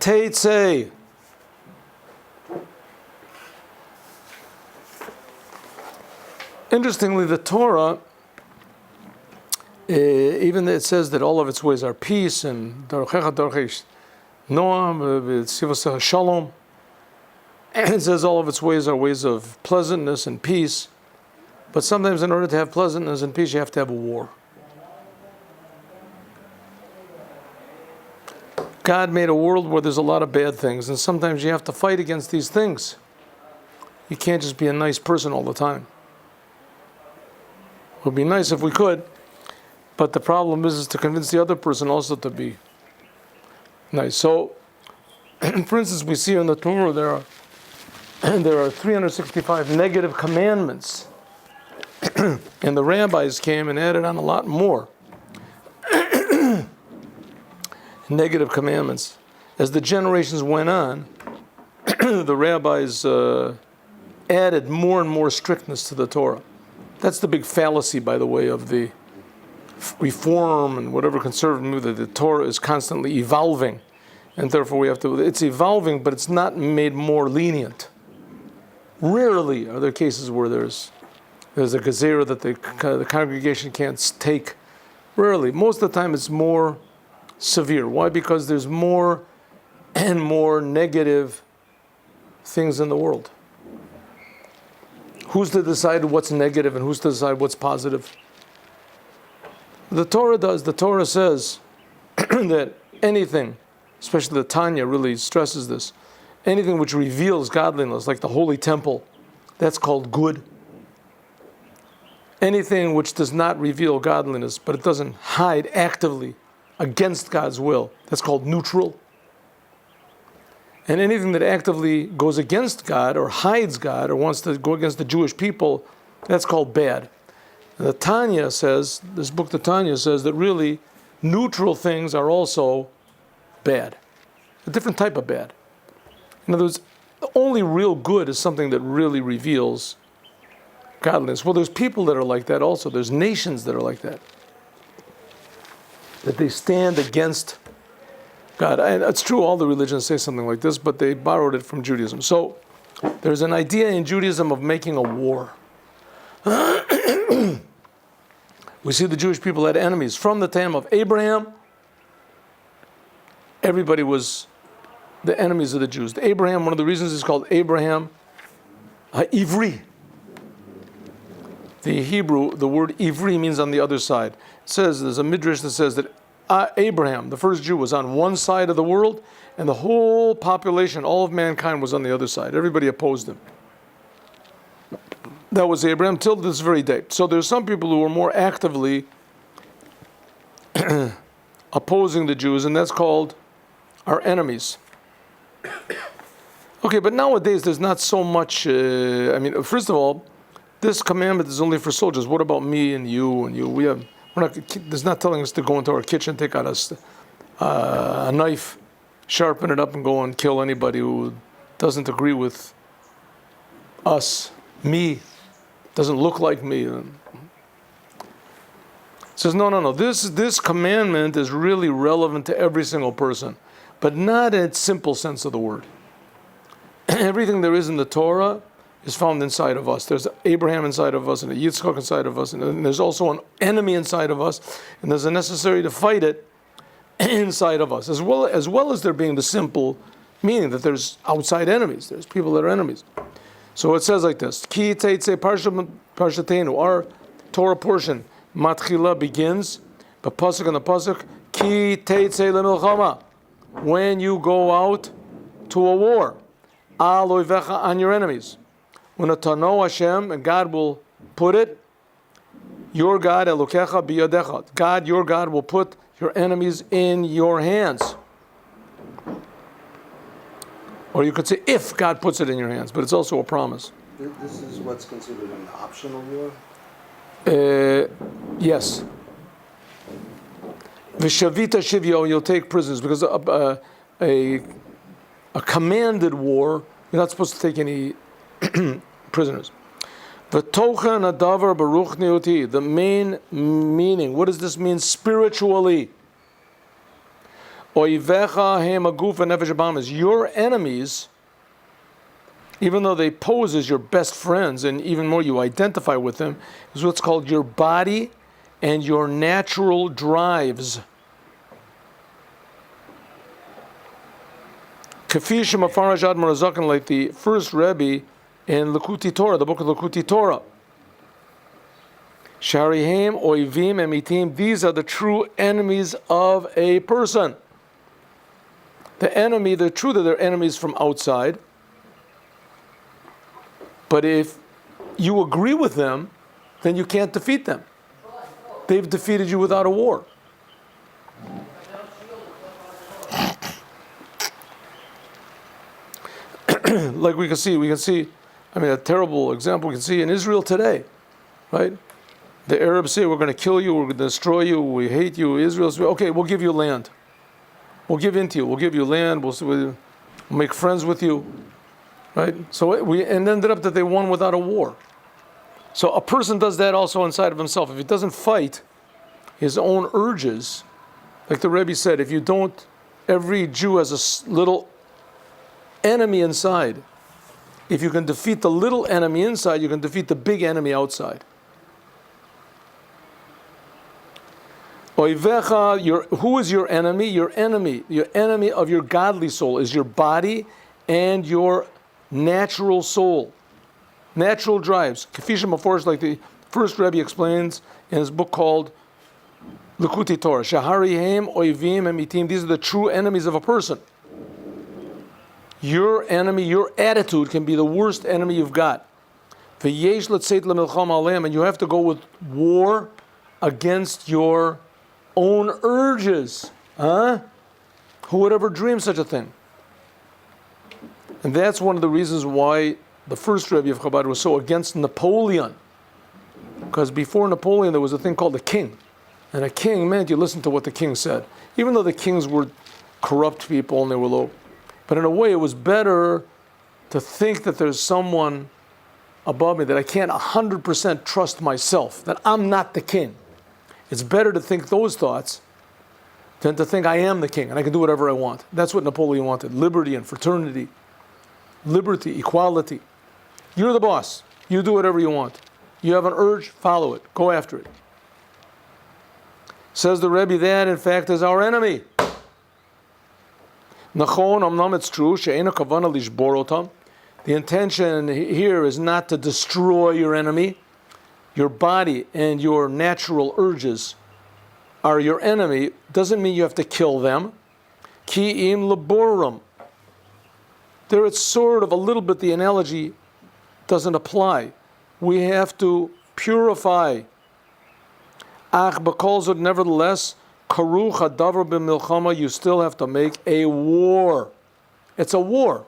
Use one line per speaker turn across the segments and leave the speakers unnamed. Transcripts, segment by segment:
Teitzei. Interestingly, the Torah, even it says that all of its ways are peace and Noam, Shalom. And it says all of its ways are ways of pleasantness and peace. But sometimes in order to have pleasantness and peace, you have to have a war. God made a world where there's a lot of bad things, and sometimes you have to fight against these things. You can't just be a nice person all the time. It would be nice if we could, but the problem is to convince the other person also to be nice. So, for instance, we see in the Torah there are 365 negative commandments, and the rabbis came and added on a lot more negative commandments. As the generations went on, the rabbis added more and more strictness to the Torah. That's the big fallacy, by the way, of the reform and whatever conservative move, that the Torah is constantly evolving, and therefore we have to. It's evolving, but it's not made more lenient. Rarely are there cases where there's a gezerah that the congregation can't take. Rarely. Most of the time it's more severe. Why? Because there's more and more negative things in the world. Who's to decide what's negative and who's to decide what's positive? The Torah does. The Torah says that anything, especially the Tanya really stresses this, anything which reveals godliness, like the holy temple, that's called good. Anything which does not reveal godliness, but it doesn't hide actively against God's will, that's called neutral. And anything that actively goes against God or hides God or wants to go against the Jewish people, that's called bad. And the Tanya says, this book, the Tanya says that really neutral things are also bad. A different type of bad. In other words, the only real good is something that really reveals godliness. Well, there's people that are like that also. There's nations that are like that. That they stand against God. And it's true, all the religions say something like this, but they borrowed it from Judaism. So there's an idea in Judaism of making a war. We see the Jewish people had enemies. From the time of Abraham, everybody was the enemies of the Jews. Abraham, one of the reasons is called Abraham Ivri. The Hebrew, the word Ivri means on the other side. It says, there's a midrash that says that Abraham, the first Jew, was on one side of the world, and the whole population, all of mankind, was on the other side. Everybody opposed him. That was Abraham till this very day. So there's some people who are more actively opposing the Jews, and that's called our enemies. Okay, but nowadays there's not so much. First of all, this commandment is only for soldiers. What about me and you and you? We're not. There's not telling us to go into our kitchen, take out a knife, sharpen it up, and go and kill anybody who doesn't agree with us. Me doesn't look like me. It says no. This commandment is really relevant to every single person, but not in its simple sense of the word. Everything there is in the Torah is found inside of us. There's Abraham inside of us, and a Yitzchak inside of us, and there's also an enemy inside of us, and there's a necessary to fight it inside of us, as well as there being the simple meaning that there's outside enemies. There's people that are enemies. So it says like this: Ki Teitzei Parshatenu, our Torah portion, Matchila begins, but pasuk on the pasuk, Ki Teitzei leMilchama, when you go out to a war, Al Oivecha, on your enemies. When a Tano Hashem, and God will put it, your God, Elokecha biyadecha, God, your God, will put your enemies in your hands. Or you could say, if God puts it in your hands, but it's also a promise.
This is what's considered an optional war?
Yes. Vishavita shivyo, you'll take prisoners, because a commanded war, you're not supposed to take any prisoners. V'tochen adavar baruch nioti, the main meaning, what does this mean spiritually? Oivecha hem aguf v'nefesh habahamis. Your enemies, even though they pose as your best friends, and even more you identify with them, is what's called your body and your natural drives. Kafi shemafaraj ad marazakan, like the first Rebbe in Likuti Torah, the book of Likuti Torah. Sharihem oivim emitim. These are the true enemies of a person. The enemy, they're true that they're enemies from outside. But if you agree with them, then you can't defeat them. They've defeated you without a war. Like we can see, I mean, a terrible example we can see in Israel today, right? The Arabs say, we're going to kill you, we're going to destroy you, we hate you. Israel says, okay, we'll give you land. We'll give in to you. We'll give you land. We'll make friends with you. Right? So it ended up that they won without a war. So a person does that also inside of himself. If he doesn't fight his own urges, like the Rebbe said, if you don't, every Jew has a little enemy inside. If you can defeat the little enemy inside, you can defeat the big enemy outside. Oivecha, who is your enemy? Your enemy of your godly soul is your body and your natural soul. Natural drives. Kafisha Maforsh, like the first Rebbe explains in his book called Likuti Torah. Shaharihem, oivim, emitim. These are the true enemies of a person. Your enemy, your attitude can be the worst enemy you've got. V'yesh l'tzeit l'milcham aleim, and you have to go with war against your own urges. Who would ever dream such a thing? And that's one of the reasons why the first Rebbe of Chabad was so against Napoleon. Because before Napoleon there was a thing called a king. And a king meant you listen to what the king said. Even though the kings were corrupt people and they were low. But in a way it was better to think that there's someone above me, that I can't 100% trust myself, that I'm not the king. It's better to think those thoughts than to think I am the king and I can do whatever I want. That's what Napoleon wanted. Liberty and fraternity. Liberty, equality. You're the boss. You do whatever you want. You have an urge, follow it. Go after it. Says the Rebbe, that in fact is our enemy. Nachon, amnam, it's true. She'ena kavana lishbor otam. The intention here is not to destroy your enemy. Your body and your natural urges are your enemy. Doesn't mean you have to kill them. Ki im laborum. There it's sort of a little bit, the analogy doesn't apply. We have to purify. Ach b'kol nevertheless, karuch hadavar b'milchama, you still have to make a war. It's a war.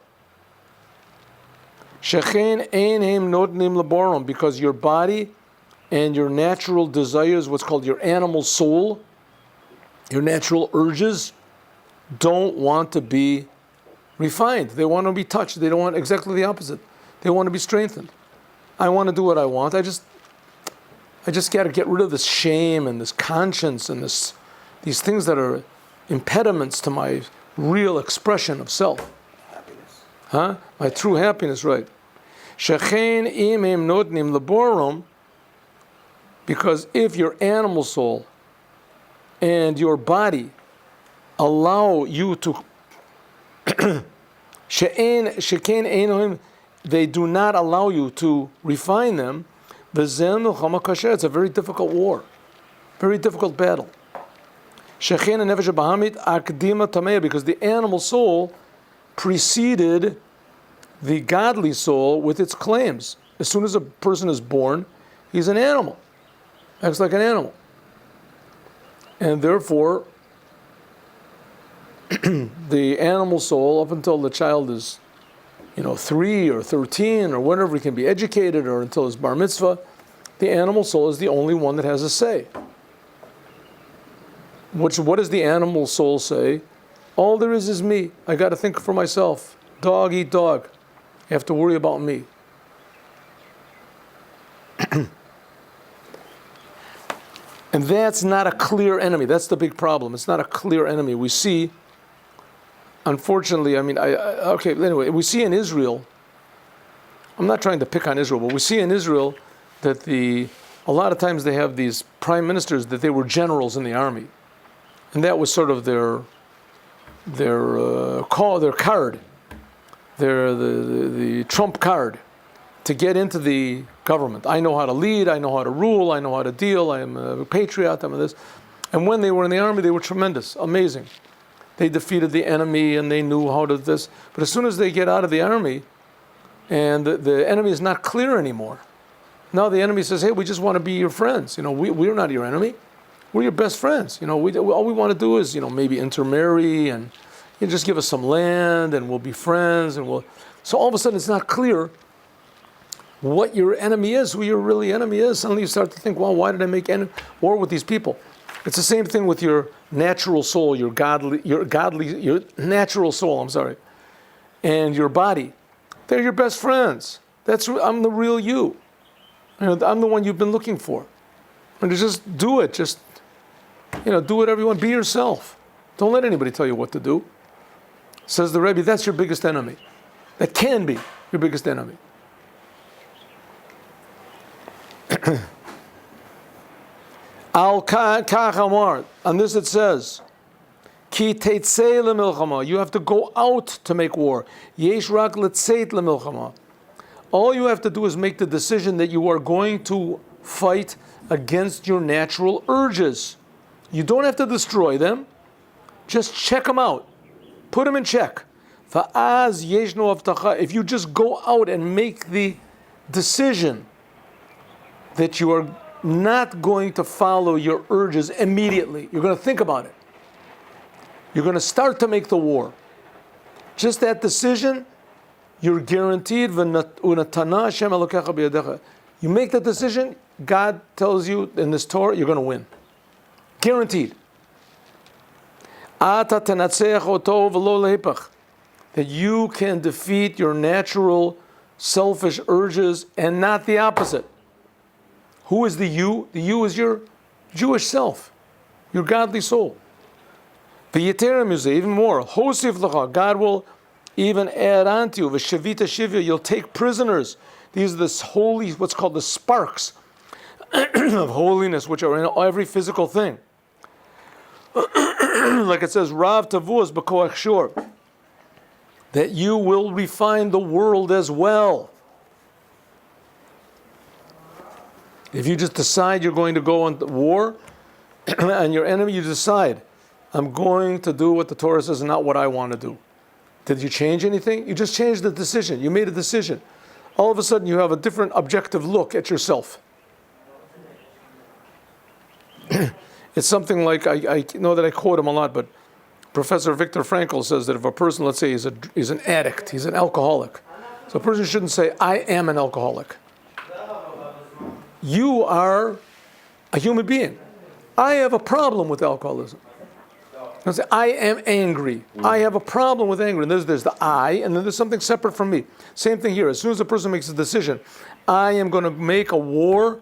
Shechen ein hem notnim laborum, because your body and your natural desires, what's called your animal soul, your natural urges, don't want to be refined. They want to be touched. They don't want exactly the opposite. They want to be strengthened. I want to do what I want. I just got to get rid of this shame and this conscience and these things that are impediments to my real expression of self.
Happiness.
My true happiness, right. Shechen im hem notnim laborum, because if your animal soul and your body allow you to they do not allow you to refine them, it's a very difficult war, very difficult battle. Because the animal soul preceded the godly soul with its claims. As soon as a person is born, he's an animal. Acts like an animal. And therefore, the animal soul, up until the child is, 3 or 13 or whenever he can be educated, or until his bar mitzvah, the animal soul is the only one that has a say. What does the animal soul say? All there is me. I got to think for myself. Dog eat dog. You have to worry about me. And that's not a clear enemy. That's the big problem. It's not a clear enemy. We see unfortunately, okay, anyway, we see in Israel, I'm not trying to pick on Israel, but we see in Israel that a lot of times they have these prime ministers that they were generals in the army. And that was sort of their card, the trump card to get into the government. I know how to lead, I know how to rule, I know how to deal, I am a patriot, I'm this. And when they were in the army, they were tremendous, amazing. They defeated the enemy and they knew how to this. But as soon as they get out of the army, and the enemy is not clear anymore. Now the enemy says, hey, we just want to be your friends. We're not your enemy. We're your best friends. All we want to do is, maybe intermarry and just give us some land and we'll be friends. So all of a sudden it's not clear what your enemy is, who your really enemy is. Suddenly you start to think, well, why did I make war with these people? It's the same thing with your natural soul, your natural soul, and your body. They're your best friends. I'm the real you. I'm the one you've been looking for. And just do it. Just, do whatever you want. Be yourself. Don't let anybody tell you what to do. Says the Rebbe, that's your biggest enemy. That can be your biggest enemy. Al kach amar. On this it says, Ki Teitzei lemilchama. You have to go out to make war. Yesh rak letzeit lemilchama. All you have to do is make the decision that you are going to fight against your natural urges. You don't have to destroy them. Just check them out. Put them in check. Fa'az yeshno avtacha. If you just go out and make the decision that you are not going to follow your urges immediately, you're going to think about it. You're going to start to make the war. Just that decision, you're guaranteed. You make that decision, God tells you in this Torah, you're going to win. Guaranteed. That you can defeat your natural selfish urges and not the opposite. Who is the you? The you is your Jewish self, your godly soul. Even more, God will even add on to you. You'll take prisoners. These are the holy, what's called the sparks of holiness, which are in every physical thing. Like it says, Rav Tavuz b'koach shor, that you will refine the world as well. If you just decide you're going to go on war, and your enemy, you decide, I'm going to do what the Torah says and not what I want to do. Did you change anything? You just changed the decision. You made a decision. All of a sudden you have a different objective look at yourself. It's something like, I know that I quote him a lot, but Professor Viktor Frankl says that if a person, let's say, is an addict, he's an alcoholic, so a person shouldn't say, I am an alcoholic. You are a human being. I have a problem with alcoholism. Say, I am angry. I have a problem with anger. And there's the I, and then there's something separate from me. Same thing here. As soon as a person makes a decision, I am going to make a war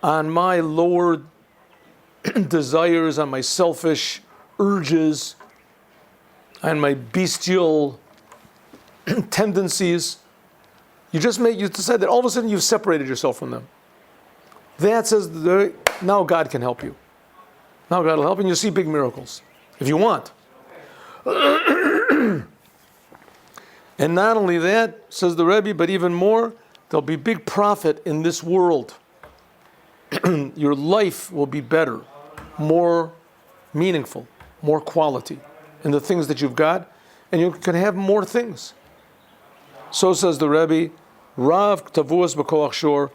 on my lower desires, on my selfish urges, on my bestial tendencies. You decide that all of a sudden you've separated yourself from them. That says, now God can help you. Now God will help, and you'll see big miracles. If you want. And not only that, says the Rebbe, but even more, there'll be big profit in this world. Your life will be better, more meaningful, more quality in the things that you've got, and you can have more things. So says the Rebbe, Rav Tavuas B'koach Shor,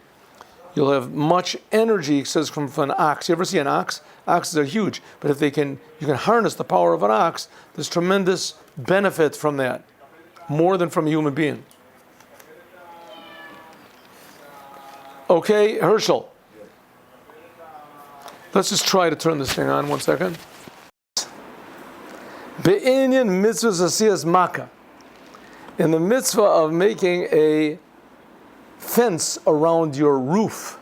you'll have much energy, it says from an ox. You ever see an ox? Oxes are huge, but if you can harness the power of an ox, there's tremendous benefit from that, more than from a human being. Okay, Herschel. Let's just try to turn this thing on 1 second. Be'inyan mitzvahs asiyas makkah. In the mitzvah of making a fence around your roof.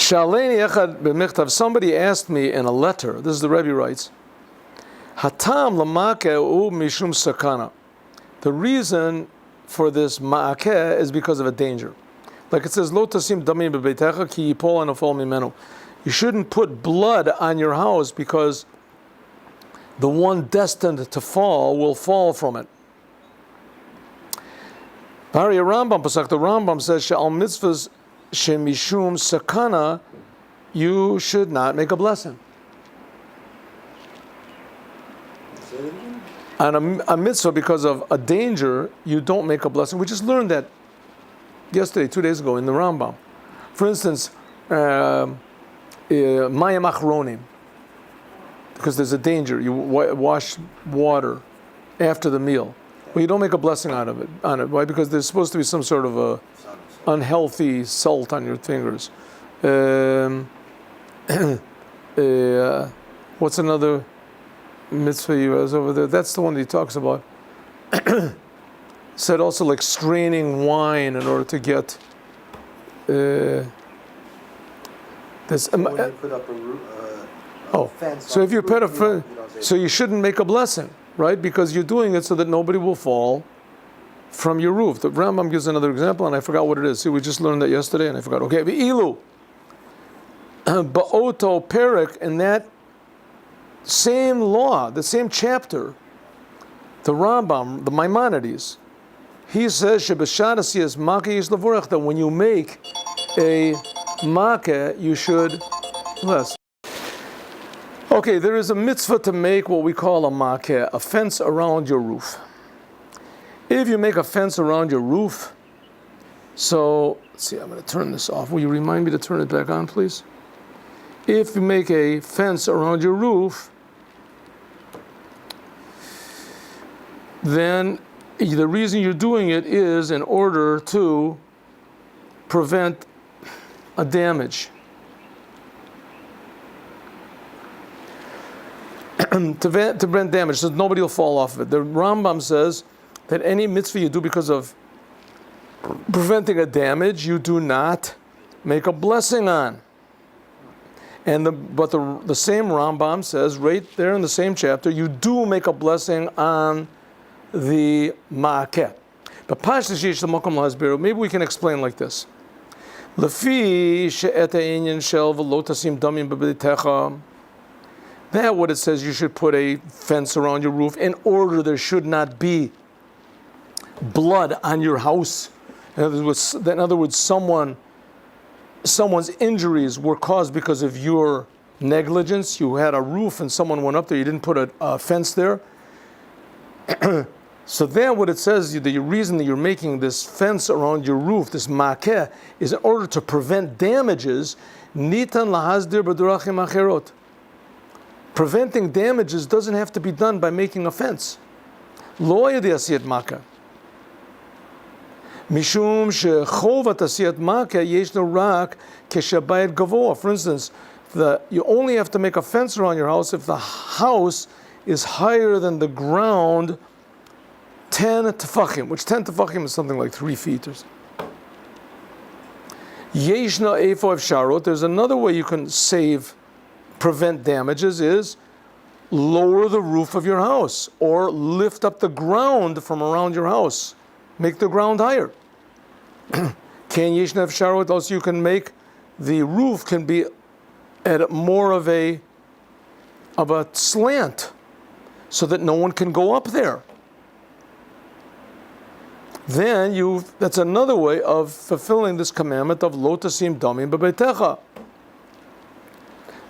Somebody asked me in a letter, this is the Rebbe writes, Hatam l'makeh mishum sakana. The reason for this ma'akeh is because of a danger. Like it says, Lo tasim damim bebeitecha ki yipol anafol mimenu. You shouldn't put blood on your house because the one destined to fall will fall from it. The Rambam says, She'al mitzvahs shemishum sakana, you should not make a blessing. On a mitzvah, because of a danger, you don't make a blessing. We just learned that yesterday, 2 days ago, in the Rambam. For instance, mayim achronim, because there's a danger. You wash water after the meal. Well, you don't make a blessing on it. Why? Because there's supposed to be some sort of a unhealthy salt on your fingers. What's another mitzvah you has over there? That's the one that he talks about. Said also like straining wine in order to get this.
When you put up a fence.
So if you put a so you shouldn't make a blessing, right? Because you're doing it so that nobody will fall from your roof. The Rambam gives another example, and I forgot what it is. See, we just learned that yesterday, and I forgot. Okay, Ilu Ba'oto Perek, in that same law, the same chapter, the Rambam, the Maimonides, he says that when you make a makeh, you should bless. Okay, there is a mitzvah to make what we call a makeh, a fence around your roof. If you make a fence around your roof, so let's see, I'm going to turn this off. Will you remind me to turn it back on, please? If you make a fence around your roof, then the reason you're doing it is in order to prevent a damage. to prevent damage, so nobody will fall off of it. The Rambam says that any mitzvah you do because of preventing a damage, you do not make a blessing on. But the same Rambam says right there in the same chapter, you do make a blessing on the ma'akeh. But Parshat sheyesh l'makom lahasbiro, maybe we can explain like this. Lefi she'et ha'inyan shel v'lo tasim damim bebeitecha. That what it says, you should put a fence around your roof in order there should not be blood on your house. In other words, someone's injuries were caused because of your negligence. You had a roof and someone went up there, you didn't put a fence there. So then what it says, the reason that you're making this fence around your roof, this makeh, is in order to prevent damages. Nitan lahazdir b'durachim acherot. Preventing damages doesn't have to be done by making a fence. Lo yadi asiyat makeh. Mishum shechovat asiyat makeh yeshno rak keshabayit gavoa. For instance, you only have to make a fence around your house if the house is higher than the ground 10 tefachim, which 10 tefachim is something like 3 feet or so. Yeshna efo efsharot. There's another way you can prevent damages, is lower the roof of your house or lift up the ground from around your house. Make the ground higher. Can yeshna efsharot, also you can make the roof can be at more of a slant so that no one can go up there. Then that's another way of fulfilling this commandment of lo tasim damim bebeitecha.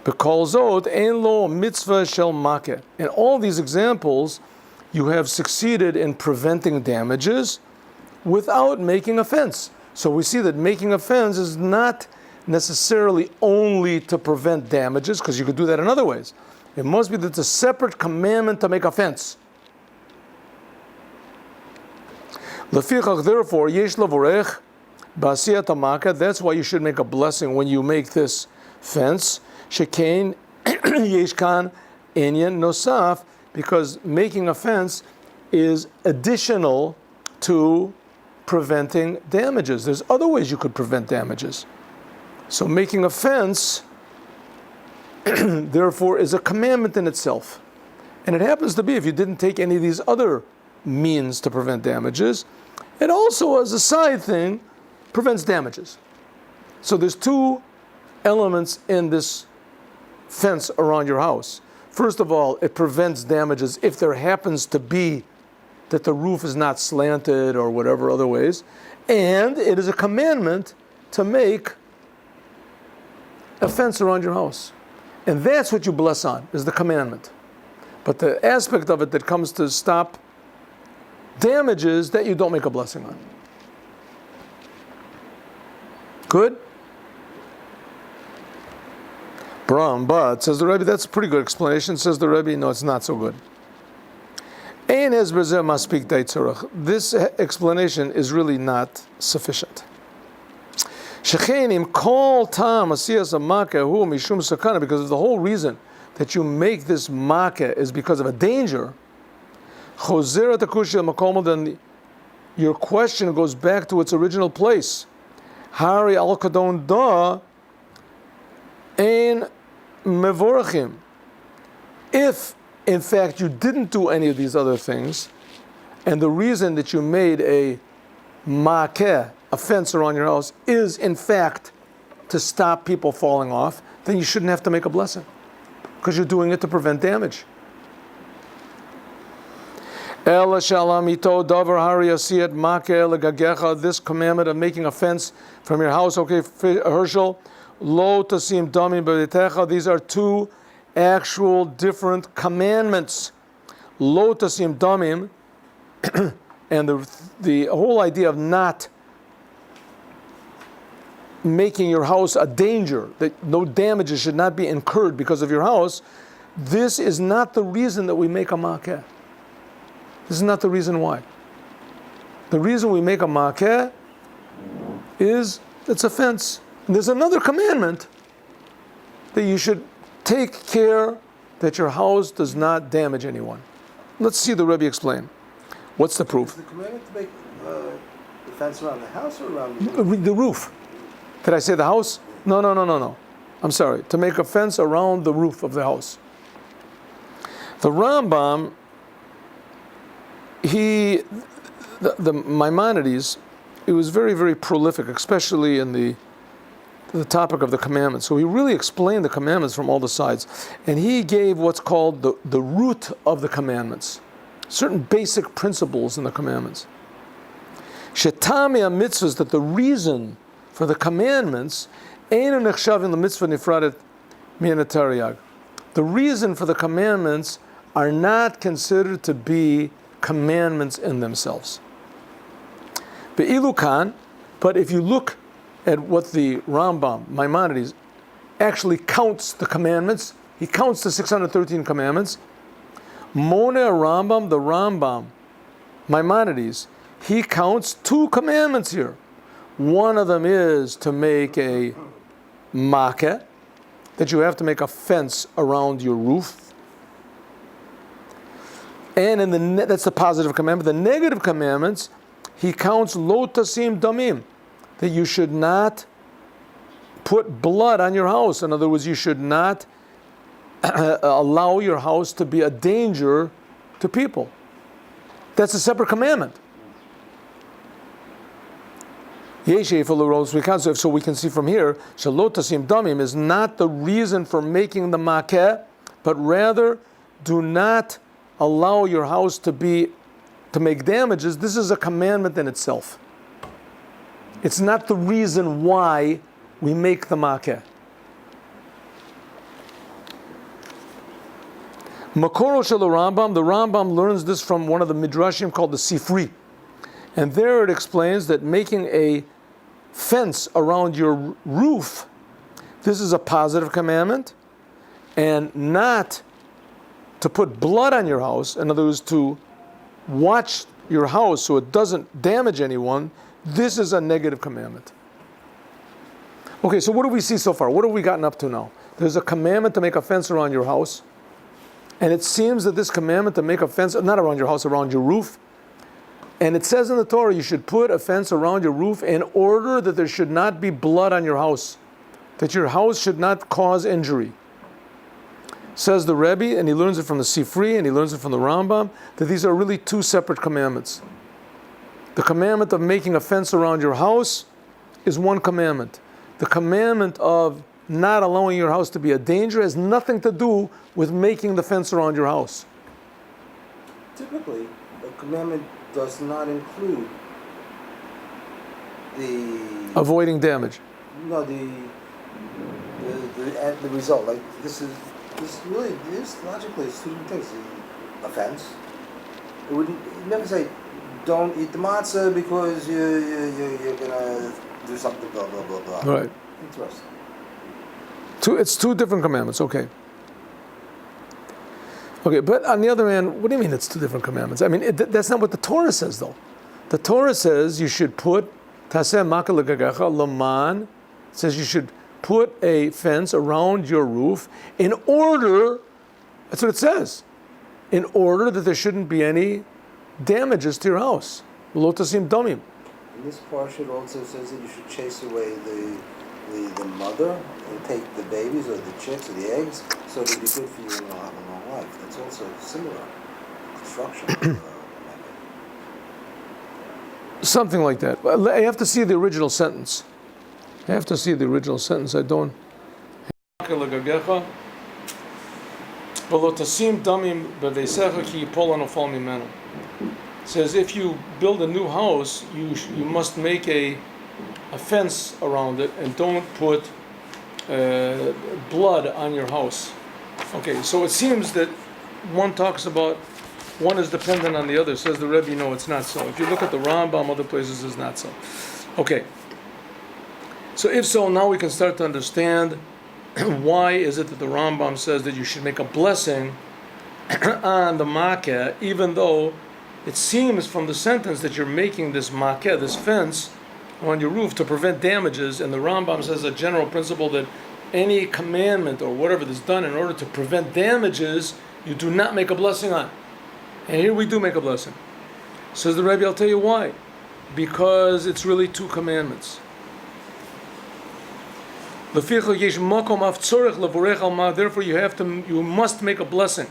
Because zot ein lo mitzvah shel makeh. In all these examples, you have succeeded in preventing damages without making a fence. So we see that making a fence is not necessarily only to prevent damages, because you could do that in other ways. It must be that it's a separate commandment to make a fence. Lefichach, therefore, yesh lavorech ba'asiyat hamakeh. That's why you should make a blessing when you make this fence. Shekein yesh kan inyan nosaf, because making a fence is additional to preventing damages. There's other ways you could prevent damages. So making a fence, therefore, is a commandment in itself. And it happens to be, if you didn't take any of these other means to prevent damages, it also, as a side thing, prevents damages. So there's two elements in this fence around your house. First of all, it prevents damages if there happens to be that the roof is not slanted or whatever other ways. And it is a commandment to make a fence around your house. And that's what you bless on, is the commandment. But the aspect of it that comes to stop damages, that you don't make a blessing on. Good? But, says the Rebbe, that's a pretty good explanation. Says the Rebbe, no, it's not so good. This explanation is really not sufficient. Because of the whole reason that you make this makeh is because of a danger, then your question goes back to its original place. Hari al kadon da ein mevorachim. If, in fact, you didn't do any of these other things, and the reason that you made a makeh, a fence around your house, is in fact to stop people falling off, then you shouldn't have to make a blessing, because you're doing it to prevent damage. This commandment of making a fence from your house, okay, Herschel, lo tasim damim b'beitecha. These are two actual different commandments. Lo tasim damim, and the whole idea of not making your house a danger, that no damages should not be incurred because of your house, this is not the reason that we make a makeh. This is not the reason why. The reason we make a makeh is it's a fence. And there's another commandment that you should take care that your house does not damage anyone. Let's see the Rebbe explain. What's the proof?
Is the commandment to make the fence around the house or around
the roof? Did I say the house? No. I'm sorry. To make a fence around the roof of the house. The Rambam, the Maimonides, he was very, very prolific, especially in the topic of the commandments. So he really explained the commandments from all the sides. And he gave what's called the root of the commandments, certain basic principles in the commandments. Shetami mitzvahs, that the reason for the commandments, the reason for the commandments are not considered to be commandments in themselves. But if you look at what the Rambam, Maimonides, actually counts the commandments, he counts the 613 commandments. Mone Rambam, the Rambam, Maimonides, he counts 2 commandments here. One of them is to make a makeh, that you have to make a fence around your roof. And that's the positive commandment. The negative commandments, he counts lo tasim damim, that you should not put blood on your house. In other words, you should not allow your house to be a danger to people. That's a separate commandment. So we can see from here, shalot tasim damim is not the reason for making the makeh, but rather do not allow your house to make damages. This is a commandment in itself. It's not the reason why we make the makeh. Makoro shel Rambam, the Rambam learns this from one of the midrashim called the Sifri, and there it explains that making a fence around your roof, this is a positive commandment, and not to put blood on your house, in other words, to watch your house so it doesn't damage anyone, this is a negative commandment. Okay, so what do we see so far? What have we gotten up to now? There's a commandment to make a fence around your house, and it seems that this commandment to make a fence, not around your house, around your roof, and it says in the Torah you should put a fence around your roof in order that there should not be blood on your house. that your house should not cause injury. Says the Rebbe, and he learns it from the Sifri, and he learns it from the Rambam, that these are really two separate commandments. The commandment of making a fence around your house is one commandment. The commandment of not allowing your house to be a danger has nothing to do with making the fence around your house.
Typically, the commandment does not include the
Avoiding damage.
no the result. Like this really logically it's two different things. The offense. It wouldn't never say don't eat the matzah because you're gonna do something blah blah blah blah.
Right.
Interesting.
It's two different commandments. Okay. Okay, but on the other hand, what do you mean it's two different commandments? I mean, that's not what the Torah says, though. The Torah says you should put taseh makal l'gagecha laman. It says you should put a fence around your roof in order. That's what it says. In order that there shouldn't be any damages to your house. Lo tasim damim.
And this Parshat also says that you should chase away the mother and take the babies or the chicks or the eggs, so it'll be good for you and you'll have a long life. That's also similar construction.
Something like that. I have to see the original sentence. I don't. Says if you build a new house, you must make a fence around it and don't put blood on your house. Okay, so it seems that one talks about one is dependent on the other. Says the Rebbe, no, it's not so. If you look at the Rambam, other places, it's not so. Okay. So if so, now we can start to understand why is it that the Rambam says that you should make a blessing on the makeh, even though it seems from the sentence that you're making this makeh, this fence, on your roof to prevent damages, and the Rambam says a general principle that any commandment or whatever that's done in order to prevent damages, you do not make a blessing on. And here we do make a blessing. Says the Rebbe, I'll tell you why. Because it's really two commandments. Therefore you must make a blessing.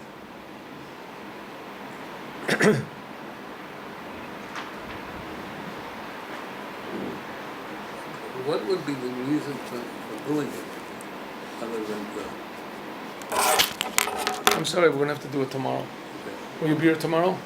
What would be the reason for doing it, other than
I'm sorry, we're going to have to do it tomorrow.
okay.
Will you be here tomorrow?